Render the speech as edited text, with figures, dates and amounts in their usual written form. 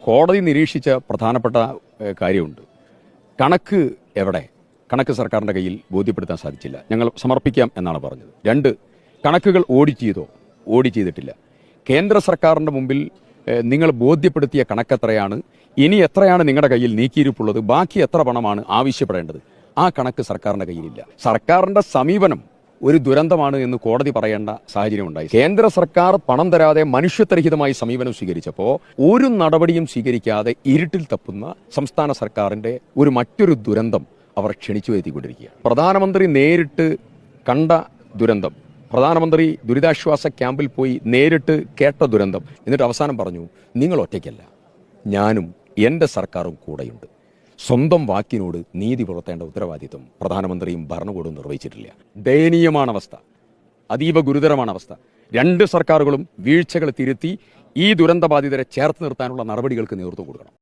കോടതി നിരീക്ഷിച്ച പ്രധാനപ്പെട്ട കാര്യമുണ്ട്. കണക്ക് എവിടെ? കണക്ക് സർക്കാരിൻ്റെ കയ്യിൽ ബോധ്യപ്പെടുത്താൻ സാധിച്ചില്ല. ഞങ്ങൾ സമർപ്പിക്കാം എന്നാണ് പറഞ്ഞത്. 2, കണക്കുകൾ ഓഡിറ്റ് ചെയ്തോ? ഓഡിറ്റ് ചെയ്തിട്ടില്ല. കേന്ദ്ര സർക്കാരിൻ്റെ മുമ്പിൽ നിങ്ങൾ ബോധ്യപ്പെടുത്തിയ കണക്കെത്രയാണ്, ഇനി എത്രയാണ് നിങ്ങളുടെ കയ്യിൽ നീക്കിയിരിപ്പുള്ളത്, ബാക്കി എത്ര പണമാണ് ആവശ്യപ്പെടേണ്ടത്, ആ കണക്ക് സർക്കാരിൻ്റെ കയ്യിലില്ല. സർക്കാരിൻ്റെ സമീപനം ഒരു ദുരന്തമാണ് എന്ന് കോടതി പറയേണ്ട സാഹചര്യം ഉണ്ടായി. കേന്ദ്ര സർക്കാർ പണം തരാതെ മനുഷ്യത്വരഹിതമായി സമീപനം സ്വീകരിച്ചപ്പോൾ ഒരു നടപടിയും സ്വീകരിക്കാതെ ഇരുട്ടിൽ തപ്പുന്ന സംസ്ഥാന സർക്കാരിന്റെ മറ്റൊരു ദുരന്തം അവർ ക്ഷണിച്ചു വരുത്തിക്കൊണ്ടിരിക്കുകയാണ്. പ്രധാനമന്ത്രി നേരിട്ട് കണ്ട ദുരന്തം, പ്രധാനമന്ത്രി ദുരിതാശ്വാസ ക്യാമ്പിൽ പോയി നേരിട്ട് കേട്ട ദുരന്തം, എന്നിട്ട് അവസാനം പറഞ്ഞു, നിങ്ങൾ ഒറ്റയ്ക്കല്ല, ഞാനും എൻ്റെ സർക്കാരും കൂടെയുണ്ട്. സ്വന്തം വാക്കിനോട് നീതി പുലർത്തേണ്ട ഉത്തരവാദിത്വം പ്രധാനമന്ത്രിയും ഭരണകൂടവും നിർവഹിച്ചിട്ടില്ല. ദയനീയമാണ് അവസ്ഥ, അതീവ ഗുരുതരമാണ് അവസ്ഥ. 2 സർക്കാരുകളും വീഴ്ചകൾ തിരുത്തി ഈ ദുരന്തബാധിതരെ ചേർത്ത് നിർത്താനുള്ള നടപടികൾക്ക് നേതൃത്വം കൊടുക്കണം.